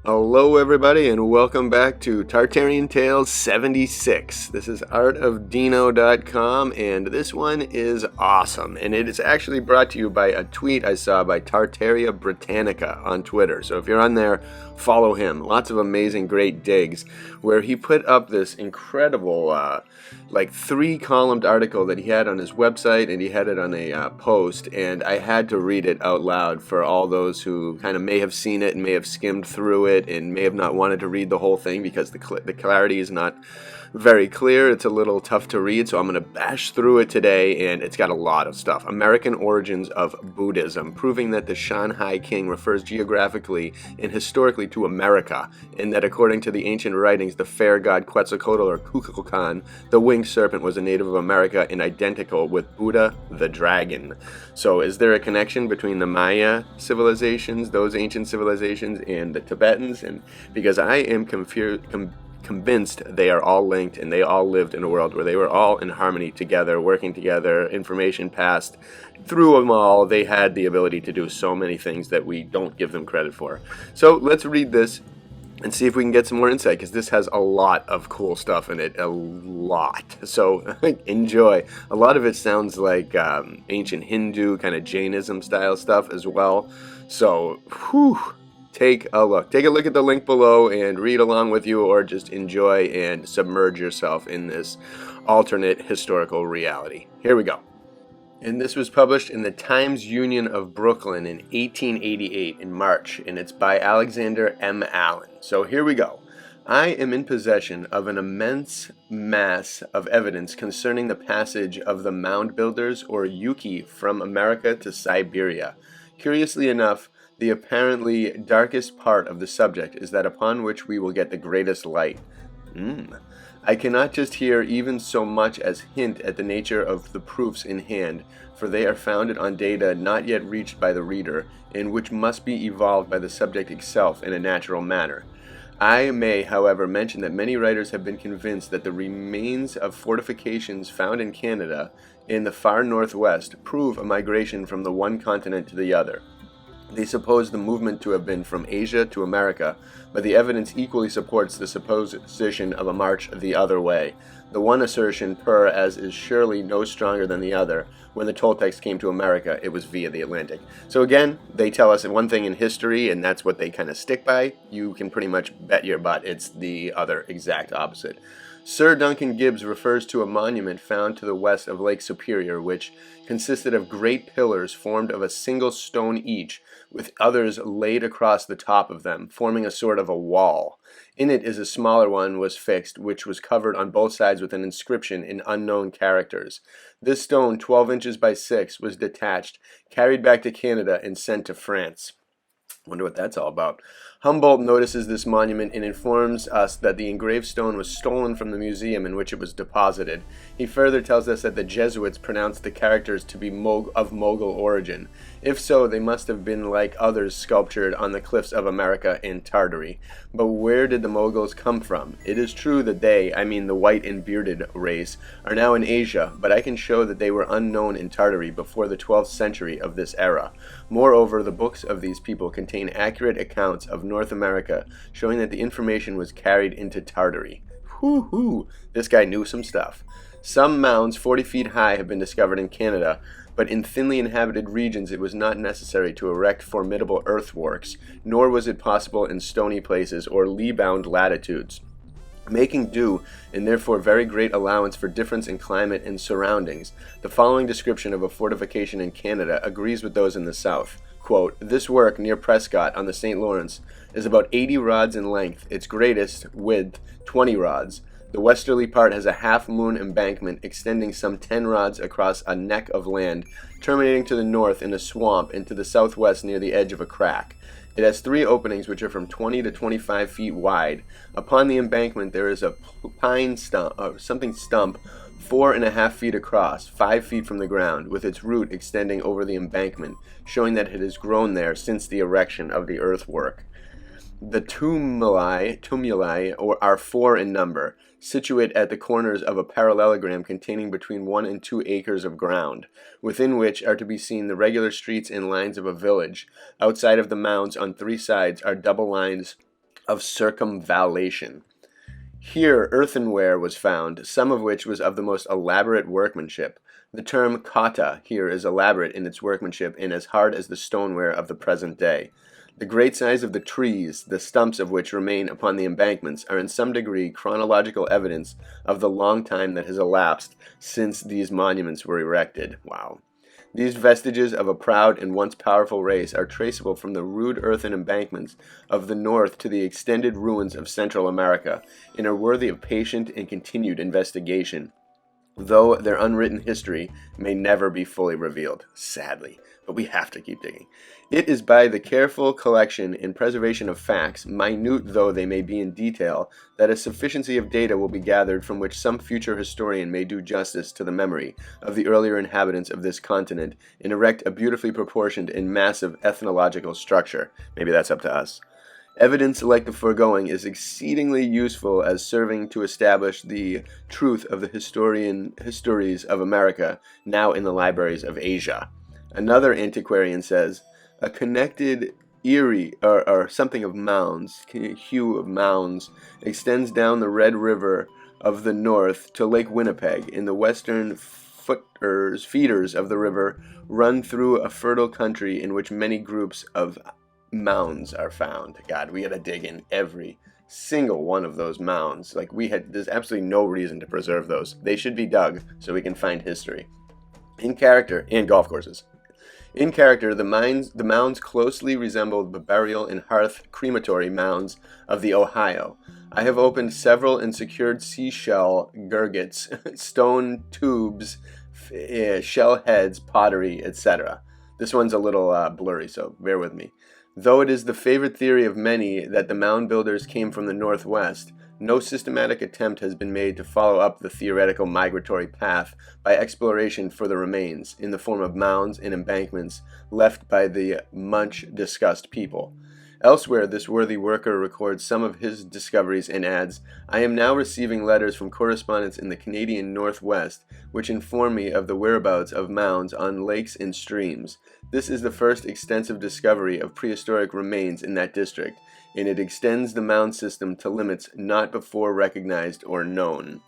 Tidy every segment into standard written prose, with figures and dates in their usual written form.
Hello, everybody, and welcome back to Tartarian Tales 76. This is artofdino.com, and this one is awesome. And it is actually brought to you by a tweet I saw by Tartaria Britannica on Twitter. So if you're on there, follow him. Lots of amazing, great digs, where he put up this incredible, like 3-columned article that he had on his website, and he had it on a post, and I had to read it out loud for all those who kind of may have seen it and may have skimmed through it and may have not wanted to read the whole thing because the clarity is not very clear. It's a little tough to read, so I'm going to bash through it today, and it's got a lot of stuff. American origins of Buddhism, proving that the Shanhai king refers geographically and historically to America, and that according to the ancient writings, the fair god Quetzalcoatl or Kukulkan, the winged serpent, was a native of America and identical with Buddha the dragon. So is there a connection between the Maya civilizations, those ancient civilizations, and the Tibetans? And because I am convinced they are all linked, and they all lived in a world where they were all in harmony together, working together, information passed through them all. They had the ability to do so many things that we don't give them credit for. So let's read this and see if we can get some more insight, because this has a lot of cool stuff in it, a lot. So enjoy. A lot of it sounds like ancient Hindu, kind of Jainism style stuff as well. So, take a look. Take a look at the link below and read along with you, or just enjoy and submerge yourself in this alternate historical reality. Here we go. And this was published in the Times-Union of Brooklyn in 1888 in March, and it's by Alexander M. Allen. So here we go. I am in possession of an immense mass of evidence concerning the passage of the mound builders, or Yuki, from America to Siberia. Curiously enough, the apparently darkest part of the subject is that upon which we will get the greatest light. I cannot just here even so much as hint at the nature of the proofs in hand, for they are founded on data not yet reached by the reader, and which must be evolved by the subject itself in a natural manner. I may, however, mention that many writers have been convinced that the remains of fortifications found in Canada in the far northwest prove a migration from the one continent to the other. They suppose the movement to have been from Asia to America, but the evidence equally supports the supposition of a march the other way. The one assertion, per as is surely no stronger than the other. When the Toltecs came to America, it was via the Atlantic. So again, they tell us one thing in history, and that's what they kind of stick by. You can pretty much bet your butt it's the other exact opposite. Sir Duncan Gibbs refers to a monument found to the west of Lake Superior, which consisted of great pillars formed of a single stone each, with others laid across the top of them, forming a sort of a wall. In it is a smaller one was fixed, which was covered on both sides with an inscription in unknown characters. This stone, 12 inches by 6, was detached, carried back to Canada, and sent to France. Wonder what that's all about. Humboldt notices this monument and informs us that the engraved stone was stolen from the museum in which it was deposited. He further tells us that the Jesuits pronounced the characters to be of Mogul origin. If so, they must have been like others sculptured on the cliffs of America and Tartary. But where did the Moguls come from? It is true that they, I mean the white and bearded race, are now in Asia, but I can show that they were unknown in Tartary before the 12th century of this era. Moreover, the books of these people contain accurate accounts of North America, showing that the information was carried into Tartary. This guy knew some stuff. Some mounds 40 feet high have been discovered in Canada, but in thinly inhabited regions it was not necessary to erect formidable earthworks, nor was it possible in stony places or lee-bound latitudes. Making due, and therefore very great allowance for difference in climate and surroundings, the following description of a fortification in Canada agrees with those in the south. Quote, "This work, near Prescott on the St. Lawrence, is about 80 rods in length, its greatest width 20 rods. The westerly part has a half-moon embankment extending some 10 rods across a neck of land, terminating to the north in a swamp and to the southwest near the edge of a crack. It has 3 openings which are from 20 to 25 feet wide. Upon the embankment there is a pine stump, 4.5 feet across, 5 feet from the ground, with its root extending over the embankment, showing that it has grown there since the erection of the earthwork. The tumuli are 4 in number, situate at the corners of a parallelogram containing between 1 and 2 acres of ground, within which are to be seen the regular streets and lines of a village. Outside of the mounds on 3 sides are double lines of circumvallation. Here earthenware was found, some of which was of the most elaborate workmanship. The term kata here is elaborate in its workmanship and as hard as the stoneware of the present day. The great size of the trees, the stumps of which remain upon the embankments, are in some degree chronological evidence of the long time that has elapsed since these monuments were erected. Wow. These vestiges of a proud and once powerful race are traceable from the rude earthen embankments of the north to the extended ruins of Central America, and are worthy of patient and continued investigation, though their unwritten history may never be fully revealed, sadly. But we have to keep digging. It is by the careful collection and preservation of facts, minute though they may be in detail, that a sufficiency of data will be gathered from which some future historian may do justice to the memory of the earlier inhabitants of this continent and erect a beautifully proportioned and massive ethnological structure. Maybe that's up to us. Evidence like the foregoing is exceedingly useful as serving to establish the truth of the histories of America now in the libraries of Asia. Another antiquarian says, a connected eyrie, or something of mounds, hue of mounds, extends down the Red River of the north to Lake Winnipeg. In the western feeders of the river run through a fertile country in which many groups of mounds are found. God, we gotta dig in every single one of those mounds. There's absolutely no reason to preserve those. They should be dug so we can find history. In character, and golf courses. In character, the mounds closely resemble the burial and hearth crematory mounds of the Ohio. I have opened several and secured seashell gurgits, stone tubes, shell heads, pottery, etc. This one's a little blurry, so bear with me. Though it is the favorite theory of many that the mound builders came from the northwest, no systematic attempt has been made to follow up the theoretical migratory path by exploration for the remains, in the form of mounds and embankments left by the much discussed people. Elsewhere, this worthy worker records some of his discoveries and adds, I am now receiving letters from correspondents in the Canadian Northwest, which inform me of the whereabouts of mounds on lakes and streams. This is the first extensive discovery of prehistoric remains in that district, and it extends the mound system to limits not before recognized or known.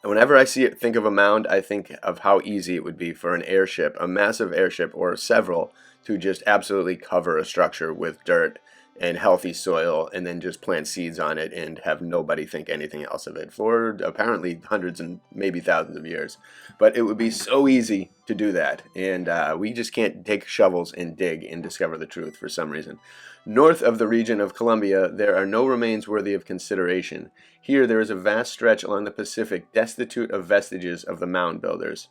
Whenever I think of a mound, I think of how easy it would be for an airship, a massive airship or several, to just absolutely cover a structure with dirt and healthy soil and then just plant seeds on it and have nobody think anything else of it for apparently hundreds and maybe thousands of years. But it would be so easy to do that, and we just can't take shovels and dig and discover the truth for some reason. North of the region of Columbia, there are no remains worthy of consideration. Here there is a vast stretch along the Pacific destitute of vestiges of the mound builders.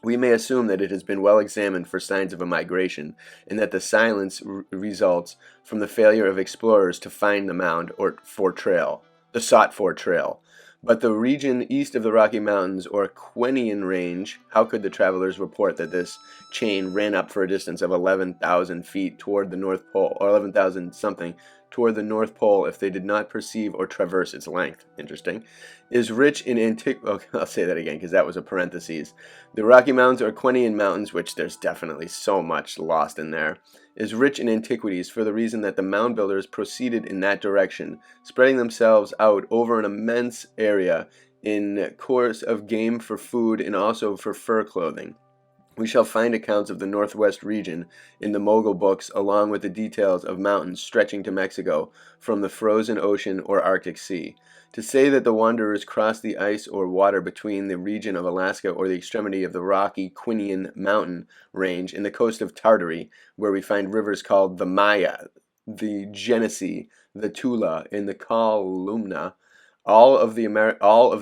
We may assume that it has been well examined for signs of a migration, and that the silence results from the failure of explorers to find the mound the sought-for trail. But the region east of the Rocky Mountains, or Quenian Range, how could the travelers report that this chain ran up for a distance of 11,000 feet toward the North Pole, or 11,000 something, toward the North Pole if they did not perceive or traverse its length? Interesting. Is rich in okay, I'll say that again because that was a parenthesis. The Rocky Mountains, or Quenian Mountains, which there's definitely so much lost in there, is rich in antiquities for the reason that the mound builders proceeded in that direction, spreading themselves out over an immense area in course of game for food and also for fur clothing. We shall find accounts of the Northwest region in the Mogul books, along with the details of mountains stretching to Mexico from the frozen ocean or Arctic Sea. To say that the wanderers crossed the ice or water between the region of Alaska or the extremity of the rocky Quenian mountain range in the coast of Tartary, where we find rivers called the Maya, the Genesee, the Tula, and the Kalumna, all of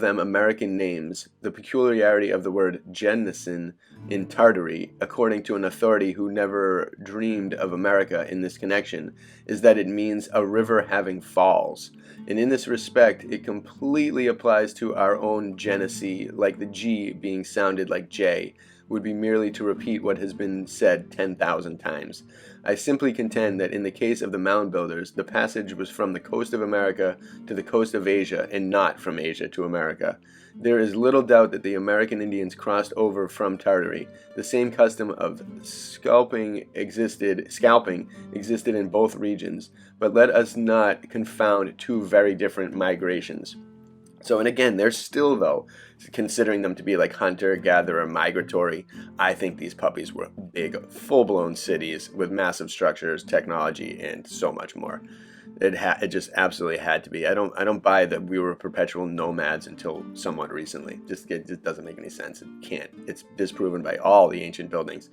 them American names. The peculiarity of the word Genesen in Tartary, according to an authority who never dreamed of America in this connection, is that it means a river having falls. And in this respect, it completely applies to our own Genesee, like the G being sounded like J, would be merely to repeat what has been said 10,000 times. I simply contend that in the case of the mound builders, the passage was from the coast of America to the coast of Asia, and not from Asia to America. There is little doubt that the American Indians crossed over from Tartary. The same custom of scalping existed in both regions, but let us not confound two very different migrations. So, and again, they're still, though, considering them to be like hunter-gatherer, migratory. I think these puppies were big, full-blown cities with massive structures, technology, and so much more. It just absolutely had to be. I don't buy that we were perpetual nomads until somewhat recently. It just doesn't make any sense. It can't. It's disproven by all the ancient buildings.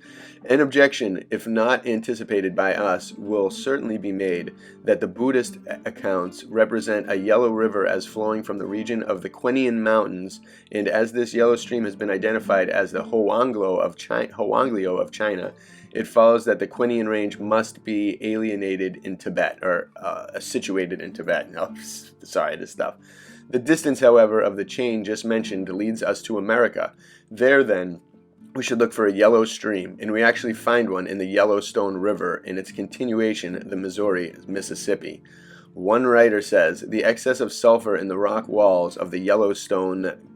An objection, if not anticipated by us, will certainly be made that the Buddhist accounts represent a yellow river as flowing from the region of the Quenian Mountains, and as this yellow stream has been identified as the Hoanglio of China, it follows that the Quenian Range must be alienated in Tibet, or situated in Tibet. No, sorry, this stuff. The distance, however, of the chain just mentioned leads us to America. There, then, we should look for a yellow stream, and we actually find one in the Yellowstone River, in its continuation, the Missouri, Mississippi. One writer says, the excess of sulfur in the rock walls of the Yellowstone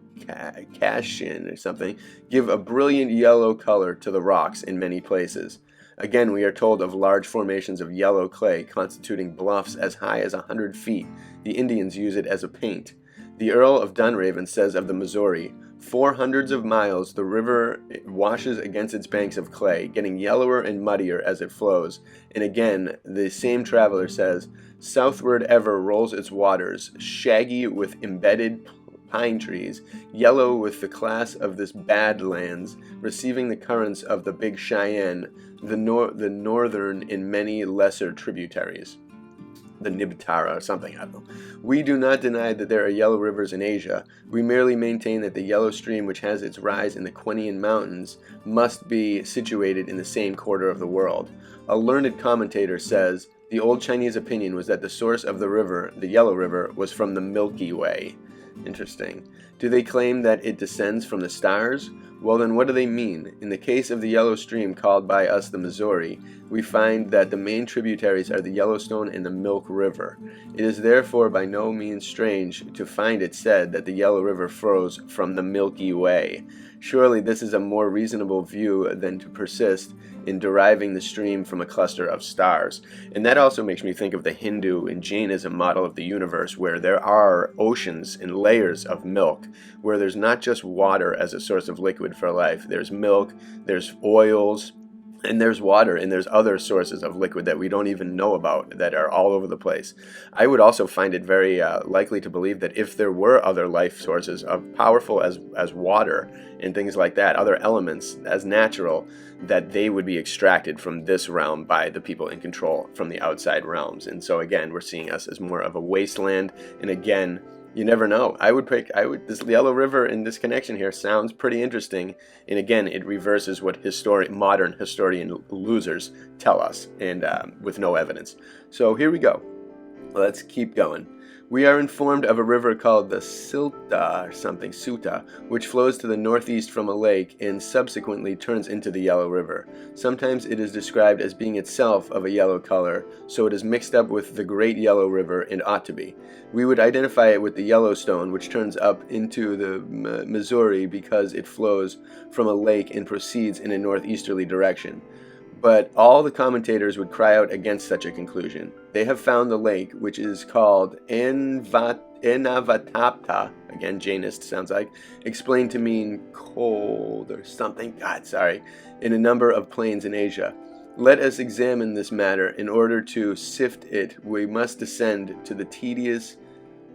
Cashin or something give a brilliant yellow color to the rocks in many places. Again, we are told of large formations of yellow clay constituting bluffs as high as 100 feet. The Indians use it as a paint. The Earl of Dunraven says of the Missouri, 400 of miles the river washes against its banks of clay, getting yellower and muddier as it flows. And again, the same traveler says, southward ever rolls its waters, shaggy with embedded pine trees, yellow with the class of this bad lands, receiving the currents of the Big Cheyenne, the northern in many lesser tributaries. The Nibtara or something, I don't know. We do not deny that there are yellow rivers in Asia. We merely maintain that the yellow stream which has its rise in the Quenian Mountains must be situated in the same quarter of the world. A learned commentator says, the old Chinese opinion was that the source of the river, the Yellow River, was from the Milky Way. Interesting. Do they claim that it descends from the stars? Well, then what do they mean? In the case of the Yellow Stream, called by us the Missouri, we find that the main tributaries are the Yellowstone and the Milk River. It is therefore by no means strange to find it said that the Yellow River flows from the Milky Way. Surely this is a more reasonable view than to persist in deriving the stream from a cluster of stars. And that also makes me think of the Hindu and Jainism model of the universe, where there are oceans and layers of milk, where there's not just water as a source of liquid for life. There's milk, there's oils, and there's water, and there's other sources of liquid that we don't even know about that are all over the place. I would also find it very likely to believe that if there were other life sources of powerful as water and things like that, other elements as natural, that they would be extracted from this realm by the people in control from the outside realms. And so again, we're seeing us as more of a wasteland. And again, you never know. This Yellow River in this connection here sounds pretty interesting. And again, it reverses what modern historian losers tell us, and with no evidence. So here we go. Let's keep going. We are informed of a river called the Suta, which flows to the northeast from a lake and subsequently turns into the Yellow River. Sometimes it is described as being itself of a yellow color, so it is mixed up with the Great Yellow River and ought to be. We would identify it with the Yellowstone, which turns up into the Missouri because it flows from a lake and proceeds in a northeasterly direction. But all the commentators would cry out against such a conclusion. They have found the lake, which is called Enavatapta, again Jainist sounds like, explained to mean cold or something, in a number of plains in Asia. Let us examine this matter. In order to sift it, we must descend to the tedious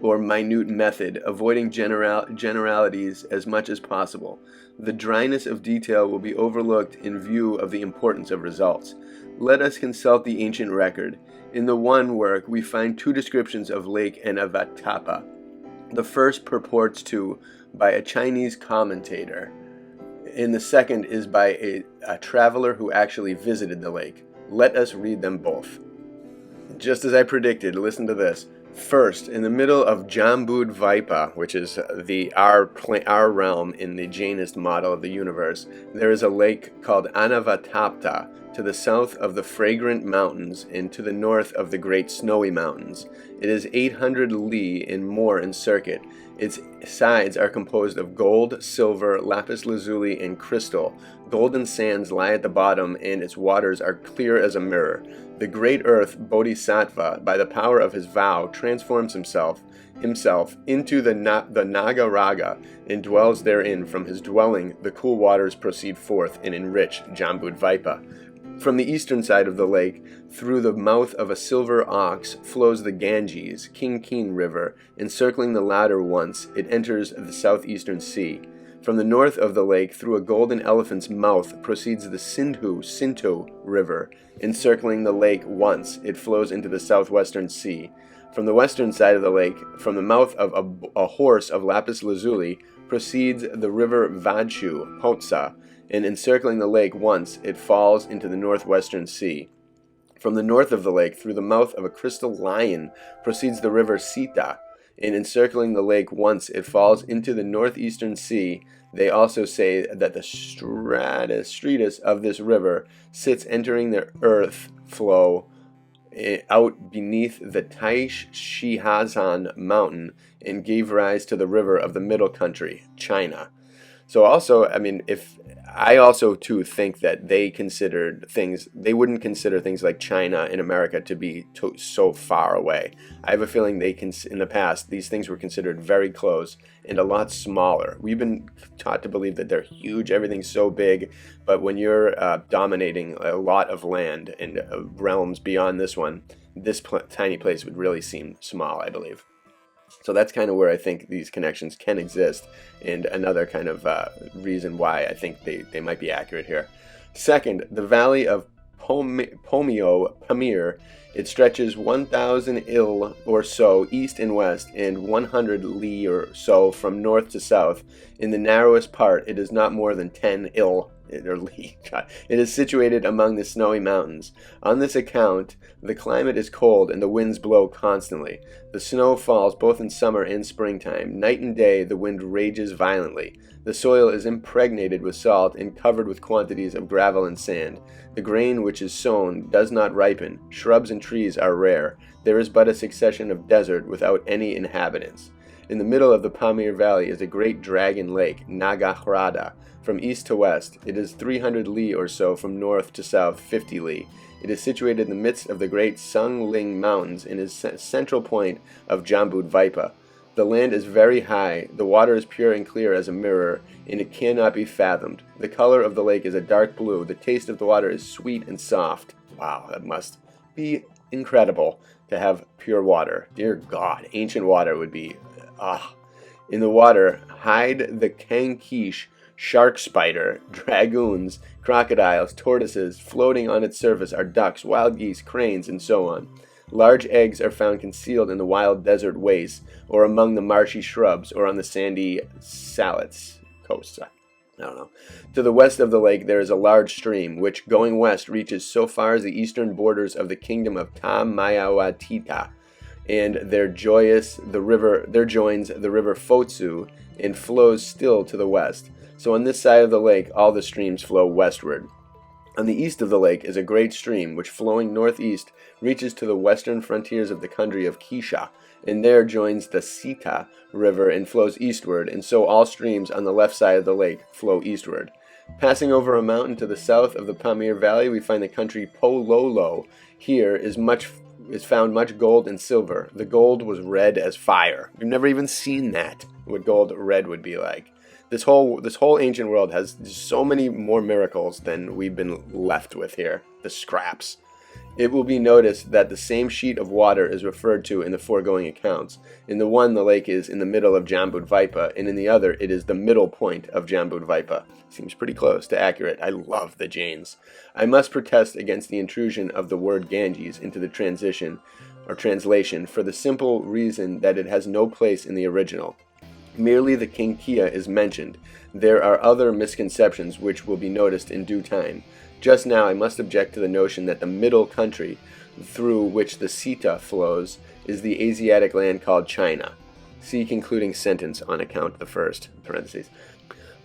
or minute method, avoiding generalities as much as possible. The dryness of detail will be overlooked in view of the importance of results. Let us consult the ancient record. In the one work, we find two descriptions of Lake Enavatappa. The first purports to by a Chinese commentator, and the second is by a traveler who actually visited the lake. Let us read them both. Just as I predicted, listen to this. First, in the middle of Jambudvipa, which is our realm in the Jainist model of the universe, there is a lake called Anavatapta, to the south of the Fragrant Mountains and to the north of the Great Snowy Mountains. It is 800 li and more in circuit. Its sides are composed of gold, silver, lapis lazuli, and crystal. Golden sands lie at the bottom, and its waters are clear as a mirror. The great earth, Bodhisattva, by the power of his vow, transforms himself into the Nagaraga and dwells therein. From his dwelling, the cool waters proceed forth and enrich Jambudvipa. From the eastern side of the lake, through the mouth of a silver ox, flows the Ganges, Kinkeen River. Encircling the latter once, it enters the southeastern sea. From the north of the lake, through a golden elephant's mouth, proceeds the Sindhu River. Encircling the lake once, it flows into the southwestern sea. From the western side of the lake, from the mouth of a horse of lapis lazuli, proceeds the river Vadshu, Potsa, and encircling the lake once, it falls into the northwestern sea. From the north of the lake, through the mouth of a crystal lion, proceeds the river Sita, and encircling the lake once, it falls into the northeastern sea. They also say that the stratus of this river sits entering the earth flow out beneath the Taish Shihazan mountain and gave rise to the river of the middle country, China. So also, I also too think that they wouldn't consider things like China in America to be so far away. I have a feeling in the past, these things were considered very close and a lot smaller. We've been taught to believe that they're huge, everything's so big, but when you're dominating a lot of land and realms beyond this one, this tiny place would really seem small, I believe. So that's kind of where I think these connections can exist, and another kind of reason why I think they might be accurate here. Second, the Valley of Pamir. It stretches 1,000 il or so east and west, and 100 li or so from north to south. In the narrowest part, it is not more than 10 il or li. It is situated among the snowy mountains. On this account, the climate is cold and the winds blow constantly. The snow falls both in summer and springtime. Night and day, the wind rages violently. The soil is impregnated with salt and covered with quantities of gravel and sand. The grain which is sown does not ripen. Shrubs and trees are rare. There is but a succession of desert without any inhabitants. In the middle of the Pamir Valley is a great dragon lake, Nagahrada. From east to west, it is 300 li or so, from north to south 50 li. It is situated in the midst of the great Sungling Mountains and is central point of Jambudvipa. The land is very high, the water is pure and clear as a mirror, and it cannot be fathomed. The color of the lake is a dark blue. The taste of the water is sweet and soft. Wow, that must be incredible to have pure water. Dear God, ancient water would be, In the water hide the Kankish shark spider, dragoons, crocodiles, tortoises. Floating on its surface are ducks, wild geese, cranes, and so on. Large eggs are found concealed in the wild desert wastes, or among the marshy shrubs, or on the sandy Salets coasts. To the west of the lake there is a large stream, which, going west, reaches so far as the eastern borders of the kingdom of Ta-Mayawatita, and there joins the river Fotsu, and flows still to the west. So on this side of the lake all the streams flow westward. On the east of the lake is a great stream, which, flowing northeast, reaches to the western frontiers of the country of Kisha, and there joins the Sita River and flows eastward, and so all streams on the left side of the lake flow eastward. Passing over a mountain to the south of the Pamir Valley, we find the country Pololo. Here is found much gold and silver. The gold was red as fire. We've never even seen that, what gold red would be like. This whole ancient world has so many more miracles than we've been left with here. The scraps. It will be noticed that the same sheet of water is referred to in the foregoing accounts. In the one, the lake is in the middle of Jambudvipa, and in the other, it is the middle point of Jambudvipa. Seems pretty close to accurate. I love the Jains. I must protest against the intrusion of the word Ganges into the translation, for the simple reason that it has no place in the original. Merely the Kinkia is mentioned. There are other misconceptions which will be noticed in due time. Just now I must object to the notion that the middle country, through which the Sita flows, is the Asiatic land called China. See concluding sentence on account the first, parentheses.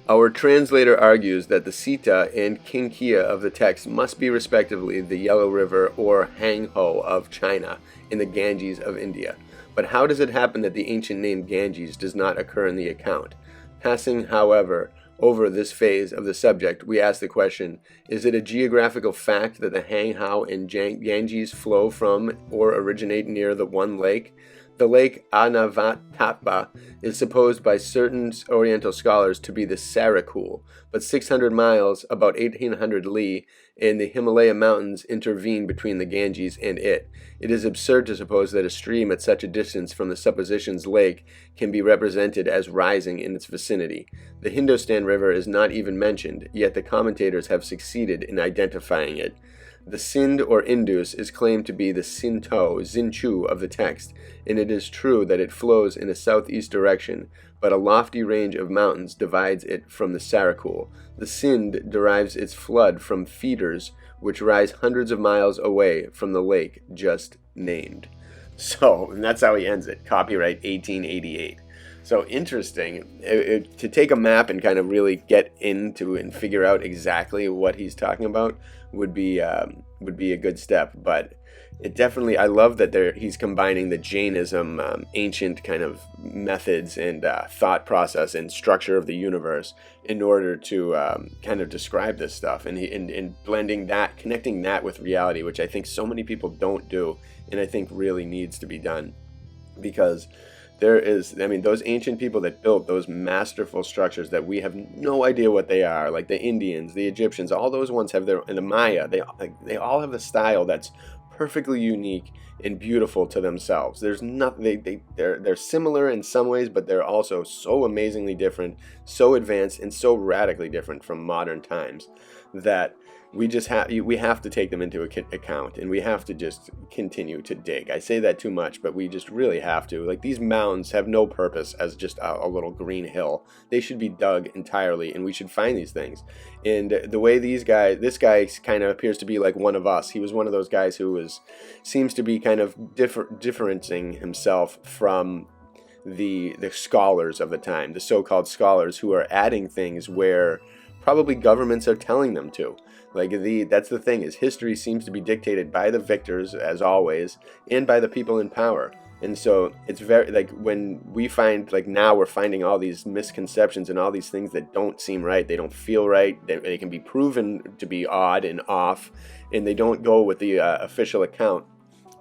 Our translator argues that the Sita and Kinkia of the text must be respectively the Yellow River or Hangho of China and the Ganges of India. But how does it happen that the ancient name Ganges does not occur in the account? Passing, however, over this phase of the subject, we ask the question, is it a geographical fact that the Hangho and Ganges flow from or originate near the one lake? The lake Anavatapa is supposed by certain Oriental scholars to be the Sarakul, but 600 miles, about 1800 li, in the Himalaya mountains intervene between the Ganges and it. It is absurd to suppose that a stream at such a distance from the supposition's lake can be represented as rising in its vicinity. The Hindustan River is not even mentioned, yet the commentators have succeeded in identifying it. The Sind or Indus is claimed to be the Zinchu of the text, and it is true that it flows in a southeast direction, but a lofty range of mountains divides it from the Sarakul. The Sind derives its flood from feeders, which rise hundreds of miles away from the lake just named. So, and that's how he ends it. Copyright 1888. So interesting to take a map and kind of really get into and figure out exactly what he's talking about would be a good step. But it definitely, I love that he's combining the Jainism ancient kind of methods and thought process and structure of the universe in order to kind of describe this stuff, and blending that, connecting that with reality, which I think so many people don't do, and I think really needs to be done, because there is, I mean, those ancient people that built those masterful structures that we have no idea what they are, like the Indians, the Egyptians, all those ones have and the Maya, they all have a style that's perfectly unique and beautiful to themselves. There's nothing, they're similar in some ways, but they're also so amazingly different, so advanced, and so radically different from modern times that we have to take them into account, and we have to just continue to dig. I say that too much, but we just really have to. Like, these mounds have no purpose as just a little green hill. They should be dug entirely, and we should find these things. And the way this guy kind of appears to be like one of us. He was one of those guys who seems to be kind of differencing himself from the scholars of the time, the so-called scholars who are adding things where probably governments are telling them to. Like, that's the thing, is history seems to be dictated by the victors, as always, and by the people in power. And so it's very, like, when we find, like, now we're finding all these misconceptions and all these things that don't seem right, they don't feel right, they can be proven to be odd and off, and they don't go with the official account.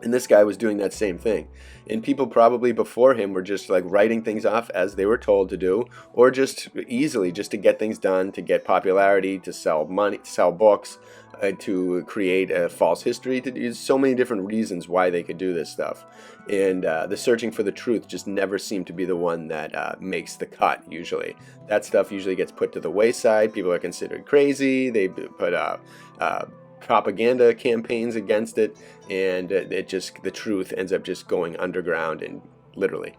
And this guy was doing that same thing. And people probably before him were just like writing things off as they were told to do, or just easily just to get things done, to get popularity, to sell money, to sell books, to create a false history. There's so many different reasons why they could do this stuff. And the searching for the truth just never seemed to be the one that makes the cut, usually. That stuff usually gets put to the wayside. People are considered crazy. They put propaganda campaigns against it, and the truth ends up just going underground, and literally.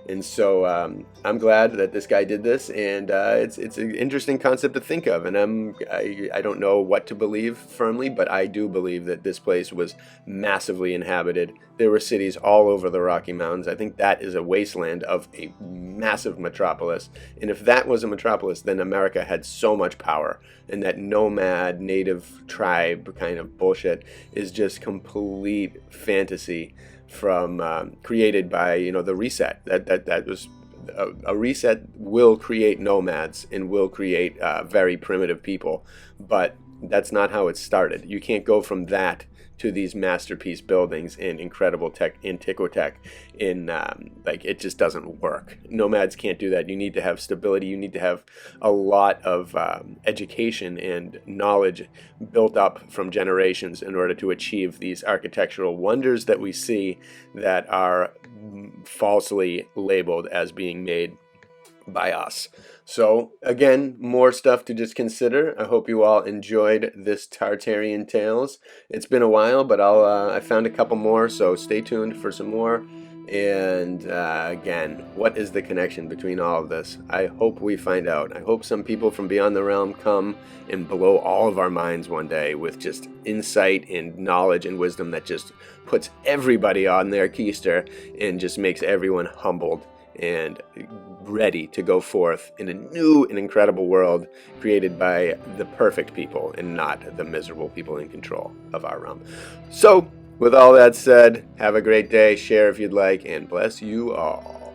And so I'm glad that this guy did this, and it's an interesting concept to think of. And I don't know what to believe firmly, but I do believe that this place was massively inhabited. There were cities all over the Rocky Mountains. I think that is a wasteland of a massive metropolis. And if that was a metropolis, then America had so much power. And that nomad native tribe kind of bullshit is just complete fantasy from created by the reset. That was a reset will create nomads and will create very primitive people, but that's not how it started. You can't go from that to these masterpiece buildings and incredible antiquitech it just doesn't work. Nomads can't do that. You need to have stability. You need to have a lot of education and knowledge built up from generations in order to achieve these architectural wonders that we see that are falsely labeled as being made by us. So again, more stuff to just consider. I hope you all enjoyed this Tartarian Tales. It's been a while, but I found a couple more, so stay tuned for some more. And again, what is the connection between all of this? I hope we find out. I hope some people from beyond the realm come and blow all of our minds one day with just insight and knowledge and wisdom that just puts everybody on their keister and just makes everyone humbled and ready to go forth in a new and incredible world created by the perfect people and not the miserable people in control of our realm. So, with all that said, have a great day, share if you'd like, and bless you all.